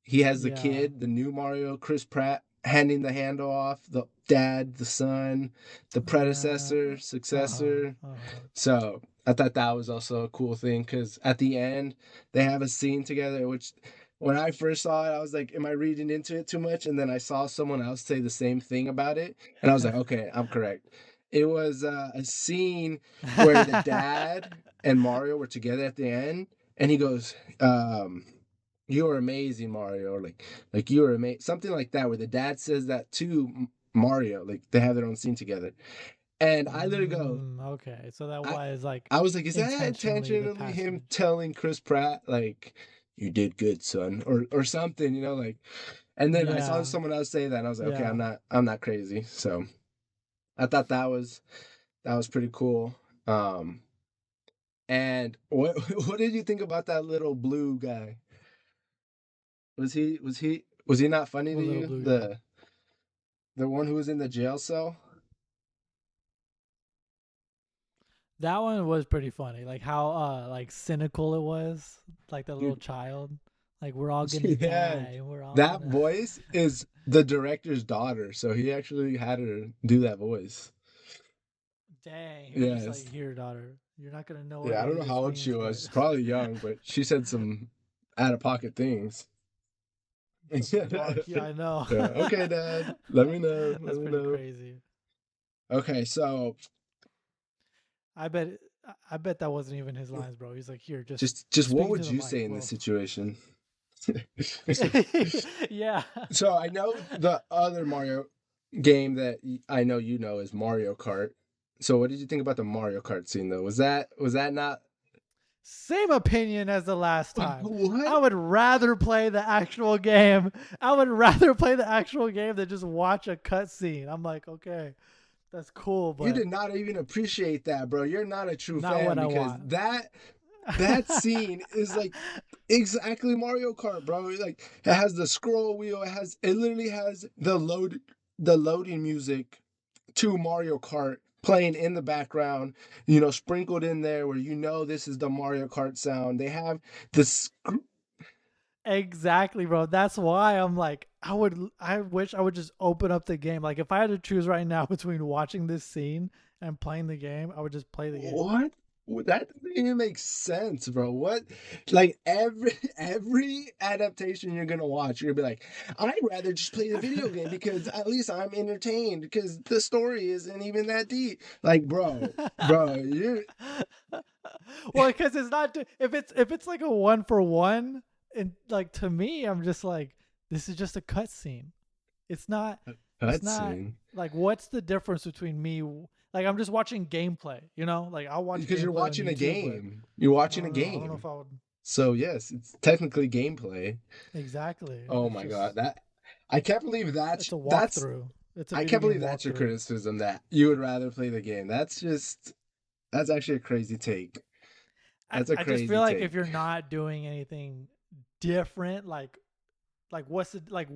he has the Yeah. kid, the new Mario, Chris Pratt, handing the handle off, the dad, the son, the Yeah. predecessor, Uh-huh. successor. Uh-huh. So I thought that was also a cool thing because at the end they have a scene together, which when I first saw it, I was like, "Am I reading into it too much?" And then I saw someone else say the same thing about it, and I was like, "Okay, I'm correct." It was a scene where the dad and Mario were together at the end, and he goes, "You are amazing, Mario," or like you are amazing, something like that, where the dad says that to Mario, like they have their own scene together, and I literally go, Okay. So that I was like I was like, is that intentionally the intentionally him passage. telling Chris Pratt like you did good, son, or something, like. And then I saw Yeah. someone else say that, and I was like, okay, Yeah. I'm not crazy. So I thought that was That was pretty cool. And what what did you think about that little blue guy? Was he not funny to What little you? blue guy? The one who was in the jail cell? That one was pretty funny. Like how like cynical it was. Like the little Dude, child. Like we're all gonna yeah. die. We're all That gonna. voice is the director's daughter, so he actually had her do that voice. Dang. He was just like, Yes. here, daughter. You're not gonna know what Yeah, I any don't of know this how old she means, was. but She's probably young, but she said some out of pocket things. some dark. Yeah, I know. Yeah. Okay, Dad. Let me know. Let That's me pretty know. crazy. Okay, so I bet. I bet that wasn't even his lines, bro. He's like, here, just just what speak into would the you mic. say in this Well, situation? yeah. So I know the other Mario game that I know you know is Mario Kart. So what did you think about the Mario Kart scene though? Was that not Same opinion as the last time. what? I would rather play the actual game. I would rather play the actual game than just watch a cutscene. I'm like, okay, that's cool, You but did not even appreciate that, bro. You're not a true not fan what I because want. that scene is like exactly Mario Kart, bro. Like it has the scroll wheel, it literally has the loading music to Mario Kart playing in the background, sprinkled in there where this is the Mario Kart sound. They have this. Exactly, bro. That's why I'm like, I wish I would just open up the game. Like if I had to choose right now between watching this scene and playing the game, I would just play the game. What? That doesn't even make sense, bro. What? Like every adaptation you're gonna watch, you're gonna be like, I'd rather just play the video game because at least I'm entertained because the story isn't even that deep. Like, bro, you're Well, because it's not if it's like a one for one, and like to me, I'm just like, this is just a cutscene. It's not. a It's not cutscene like what's the difference between me? Like I'm just watching gameplay. Like I'll watch because you're gameplay on watching a YouTube, but game. You're I watching a don't know. I don't know game. if I would So yes, it's technically gameplay. exactly. Oh It's my just god, that I can't believe it's a that's walkthrough. It's a I video can't game believe that's your walkthrough. criticism that you would rather play the game. That's actually a crazy take. I, That's a I just feel crazy like if take. you're not doing anything different, like what's the like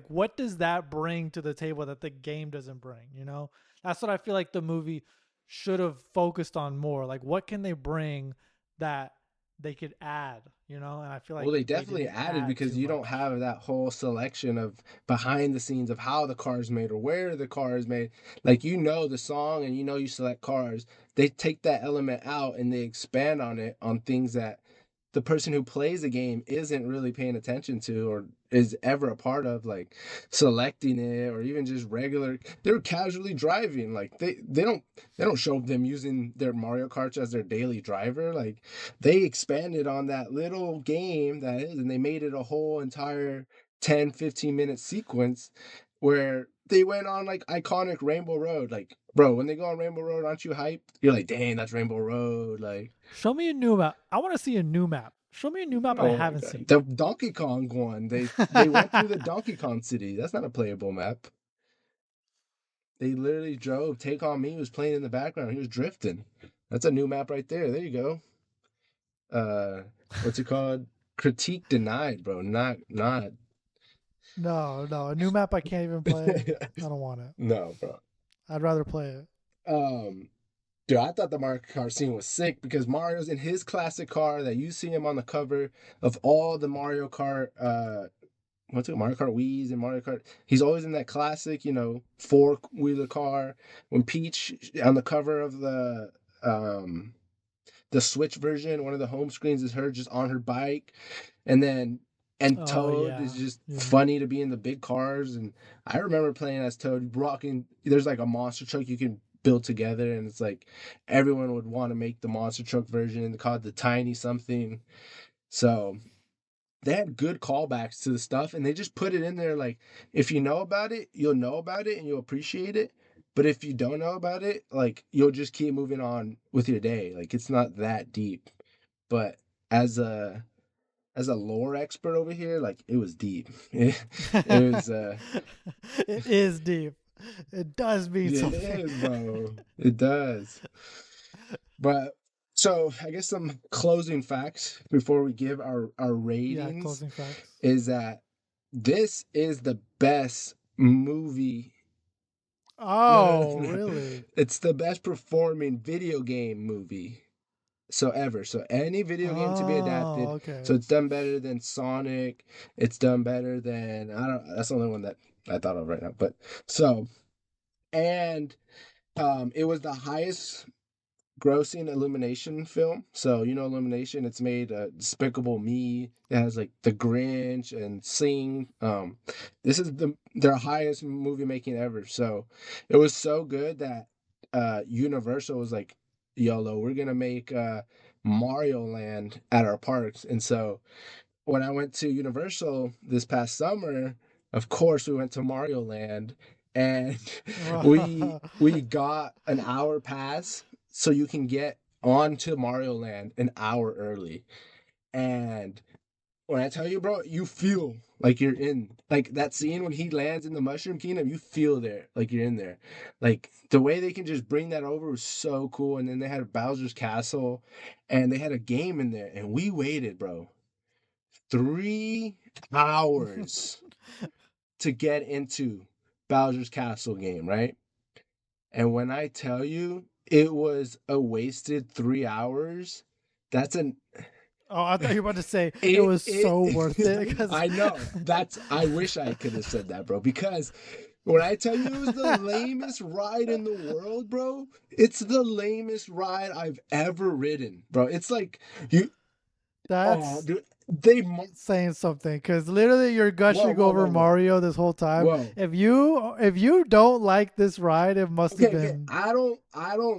what does that bring to the table that the game doesn't bring? That's what I feel like the movie should have focused on more. Like what can they bring that they could add? And I feel like Well, they they definitely didn't added add because too you don't much. have that whole selection of behind the scenes of how the car is made or where the car is made. Like the song and you select cars. They take that element out and they expand on it on things that the person who plays the game isn't really paying attention to or is ever a part of, like selecting it or even just regular. They're casually driving. Like they don't show them using their Mario Kart as their daily driver. Like they expanded on that little game that is, and they made it a whole entire 10-15 minute sequence where they went on like iconic Rainbow Road. Like, bro, when they go on Rainbow Road, aren't you hyped? You're like, dang, that's Rainbow Road. Like, Show me a new map. I want to see a new map. Show me a new map I oh my haven't god, seen. the Donkey Kong one. They went through the Donkey Kong city. That's not a playable map. They literally drove. Take on Me was playing in the background. He was drifting. That's a new map right there. There you go. What's it called? Critique denied, bro. Not. No, no, a new map I can't even play. I don't want it. No, bro. I'd rather play it. Um, Dude, I thought the Mario Kart scene was sick because Mario's in his classic car that you see him on the cover of all the Mario Kart. What's it? Mario Kart Wii's and Mario Kart. He's always in that classic, four-wheeler car. When Peach on the cover of the Switch version, one of the home screens is her just on her bike, and then Oh Toad is yeah, just yeah. funny to be in the big cars. And I remember playing as Toad, rocking. There's like a monster truck you can build together, and it's like everyone would want to make the monster truck version called the Tiny something. So they had good callbacks to the stuff, and they just put it in there. Like if you know about it, you'll know about it and you'll appreciate it. But if you don't know about it, like you'll just keep moving on with your day. Like it's not that deep. But as a lore expert over here, like it was deep. It was It is deep. It does mean It something. is, bro. It does. But so I guess some closing facts before we give our Yeah, ratings closing facts. is that this is the best movie. No, Oh, no, no. really? It's the best performing video game movie so ever. So any video game to be Oh, adapted. okay. So it's done better than Sonic. It's done better than I don't. That's the only one that I thought of right now. But so and it was the highest grossing Illumination film. So you know Illumination, it's made Despicable Me. It has like The Grinch and Sing. This is their highest movie making ever. So it was so good that Universal was like, YOLO, we're gonna make Mario Land at our parks. And so when I went to Universal this past summer, of course we went to Mario Land, and we got an hour pass so you can get onto Mario Land an hour early. And when I tell you, bro, you feel like you're in, like that scene when he lands in the Mushroom Kingdom, you feel there, like you're in there. Like the way they can just bring that over was so cool. And then they had Bowser's Castle, and they had a game in there, and we waited, bro, 3 hours to get into Bowser's Castle game, right? And when I tell you it was a wasted 3 hours, that's an Oh, I thought you were about to say it was so worth it because I know. I wish I could have said that, bro. Because when I tell you it was the lamest ride in the world, bro, it's the lamest ride I've ever ridden, bro. It's like you oh that's dude, saying something. Because literally, you're whoa, gushing whoa, over whoa, whoa. Mario this whole time. Whoa. If you don't like this ride, it must have Okay. been I don't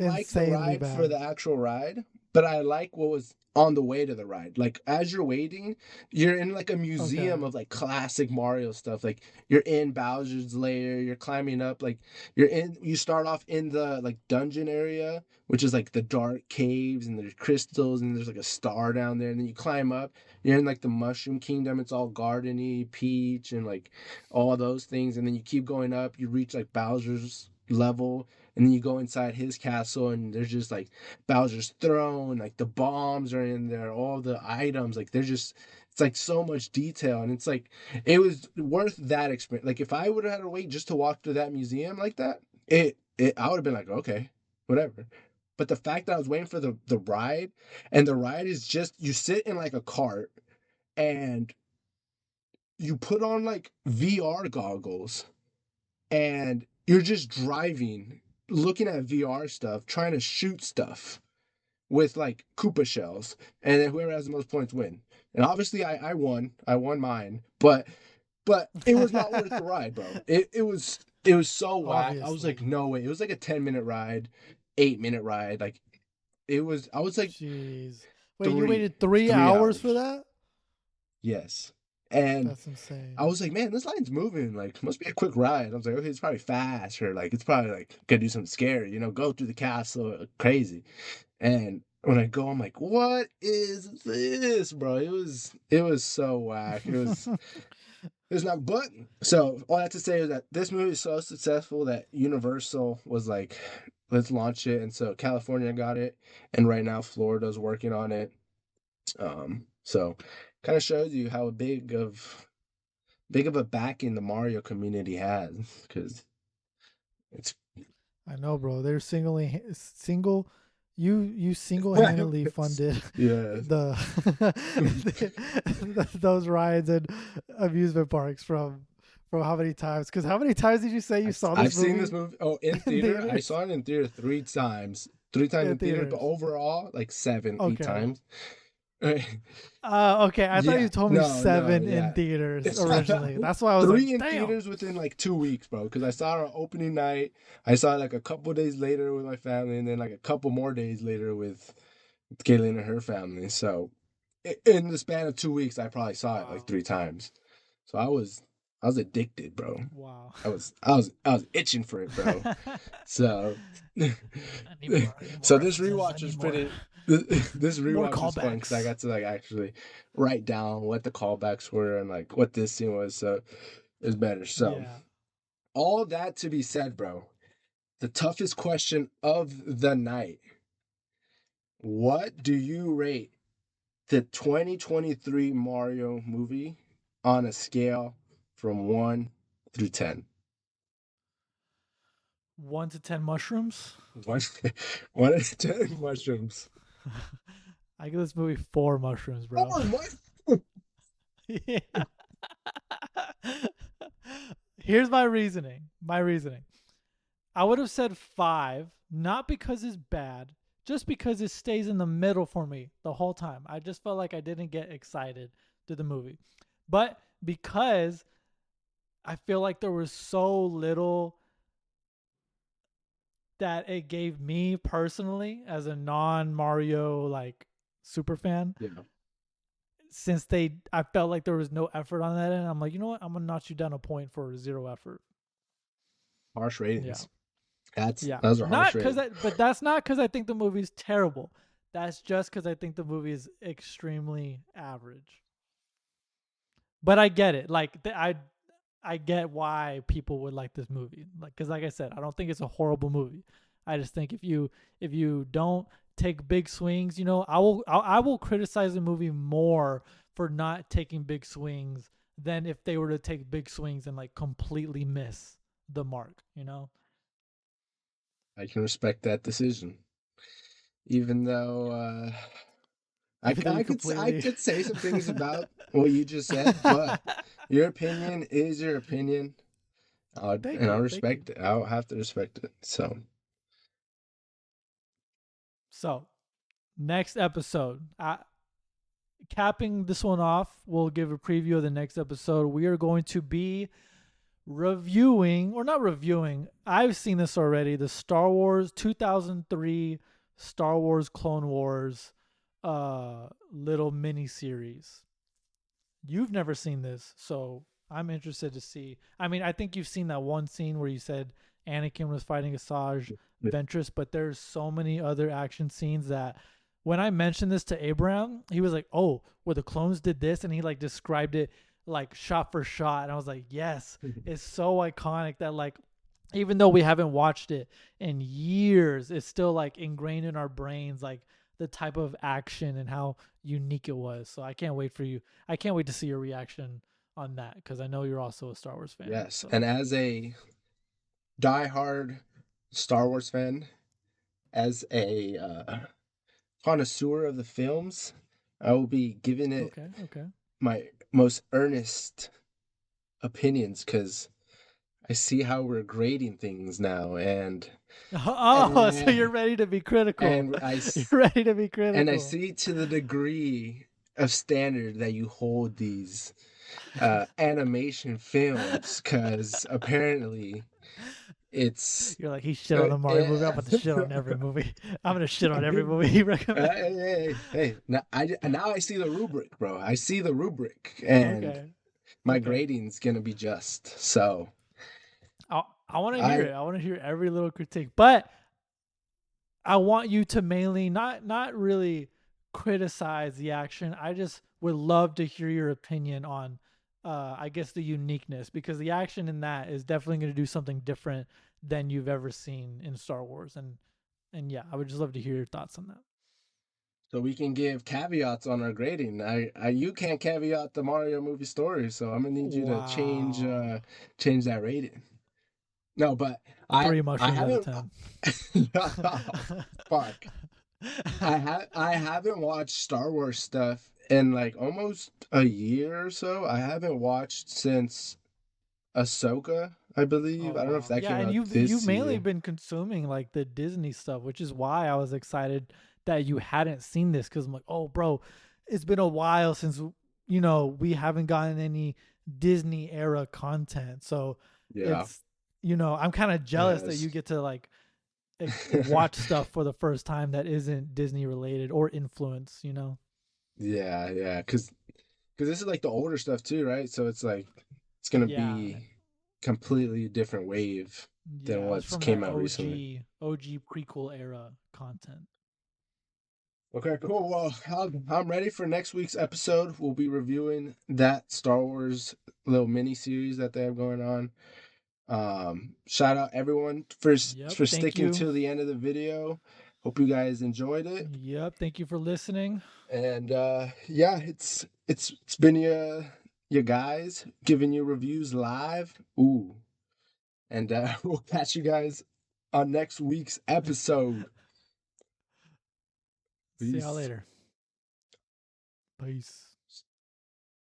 like the insanely ride for bad. the actual ride, but I like what was on the way to the ride. Like as you're waiting, you're in like a museum Okay. of like classic Mario stuff. Like you're in Bowser's lair, you're climbing up, like you start off in the like dungeon area, which is like the dark caves and there's crystals and there's like a star down there, and then you climb up, you're in like the Mushroom Kingdom, it's all gardeny, peach and like all those things, and then you keep going up, you reach like Bowser's level, and then you go inside his castle and there's just like Bowser's throne, like the bombs are in there, all the items, like they're just it's like so much detail, and it's like it was worth that experience. Like if I would have had to wait just to walk through that museum like that, it I would have been like, okay, whatever. But the fact that I was waiting for the ride, and the ride is just you sit in like a cart and you put on like VR goggles and you're just driving, looking at VR stuff, trying to shoot stuff with like Koopa shells, and then whoever has the most points win. And obviously, I won mine, but it was not worth the ride, bro. It was so whack. I was like, Obviously. no way. It was like a 10-minute ride, 8-minute ride. Like it was. I was like Jeez. Wait, you three waited three three hours for hours. that? Yes, and That's I insane. was like, man, this line's moving. Like, must be a quick ride. I was like, okay, it's probably fast, or like it's probably like gonna do something scary, go through the castle, crazy. And when I go, I'm like, what is this, bro? It was so whack. It was not. But so all I have to say is that this movie is so successful that Universal was like, let's launch it, and so California got it, and right now Florida's working on it. So kind of shows you how big of a backing the Mario community has, because it's I know, bro. They're single. You single-handedly funded yes. the, those rides and amusement parks from how many times? Because how many times did you say you saw I've this seen this movie movie. Oh, in in theater, I theaters? saw it in theater three times In in theater, but theaters. overall like seven, eight Okay. times. Okay. I thought Yeah, you told me no, seven in yeah. theaters originally. That's why I was like, Three in damn. theaters within like 2 weeks, bro. Because I saw it on opening night. I saw it like a couple days later with my family, and then like a couple more days later with Kaylin and her family. So in the span of 2 weeks, I probably saw it like Wow. 3 times. So I was addicted, bro. Wow. I was itching for it, bro. So I need more. I need more so this references. I rewatch was need more pretty. This more rewatch was fun because I callbacks. got to like actually write down what the callbacks were and like what this scene was. So it was better. So Yeah. all that to be said, bro, the toughest question of the night. What do you rate the 2023 Mario movie on a scale from 1 through 10? 1 to 10 mushrooms. One, 1 out of 10 mushrooms. I give this movie 4 mushrooms, bro. 4 mushrooms? Yeah. Here's my reasoning. I would have said 5, not because it's bad, just because it stays in the middle for me the whole time. I just felt like I didn't get excited to the movie. But because I feel like there was so little that it gave me personally as a non-Mario like super fan, Yeah. since I felt like there was no effort on that end, I'm like, you know what? I'm gonna notch you down a point for 0 effort. Harsh Yeah. ratings. Yeah. Those are harsh Not because ratings. but that's not because I think the movie's terrible. That's just because I think the movie is extremely average. But I get it. Like I get why people would like this movie. Like, because like I said, I don't think it's a horrible movie. I just think if you don't take big swings, I will criticize the movie more for not taking big swings than if they were to take big swings and like completely miss the mark. I can respect that decision. Even though Even though you I completely could say some things about what you just said, but your opinion is your opinion. Thank And I'll you. Thank you. respect it. I'll have to respect it. So So, next episode. Capping this one off, we'll give a preview of the next episode. We are going to be reviewing, or not reviewing, I've seen this already, the Star Wars 2003 Star Wars Clone Wars little mini series. You've never seen this, so I'm interested to see. I mean, I think you've seen that one scene where you said Anakin was fighting Asajj Ventress, but there's so many other action scenes that when I mentioned this to Abraham, he was like, "Oh, where the clones did this," and he like described it like shot for shot, and I was like, "Yes, it's so iconic that like even though we haven't watched it in years, it's still like ingrained in our brains, like the type of action and how unique it was." So I can't wait for you. I can't wait to see your reaction on that because I know you're also a Star Wars fan. yes, So. and as a diehard Star Wars fan, as a connoisseur of the films, I will be giving it Okay. my most earnest opinions because I see how we're grading things now, Oh, so you're ready to be critical. and You're ready to be critical. And I see to the degree of standard that you hold these animation films, because apparently it's You're like, he shit on the Mario movie. I'm about to shit on every movie. I'm gonna shit on every movie he recommends. hey, now I see the rubric, bro. I see the rubric, and my grading's gonna be just. So I want to hear it. I want to hear every little critique, but I want you to mainly not really criticize the action. I just would love to hear your opinion on I guess the uniqueness, because the action in that is definitely going to do something different than you've ever seen in Star Wars, and yeah, I would just love to hear your thoughts on that. So we can give caveats on our grading. You can't caveat the Mario movie story, so I'm gonna need you to change that rating. No, but 3 mushrooms out of 10. Fuck. I haven't watched Star Wars stuff in like almost a year or so. I haven't watched since Ahsoka, I believe. I don't know if that came out and this you've mainly year. been consuming like the Disney stuff, which is why I was excited that you hadn't seen this, because I'm like, oh, bro, it's been a while since we haven't gotten any Disney era content, so it's I'm kind of jealous that you get to like watch stuff for the first time that isn't Disney related or influence. Yeah, because this is like the older stuff too, right? So it's like it's gonna be completely different wave than what's came out recently. OG prequel era content. Okay, cool. Well, I'm ready for next week's episode. We'll be reviewing that Star Wars little mini series that they have going on. Shout out everyone for Yep. Thank sticking you. till the end of the video. Hope you guys enjoyed it. Yep. Thank you for listening. And yeah, it's been your guys giving you reviews live. Ooh. And we'll catch you guys on next week's episode. See y'all Peace. later. Peace.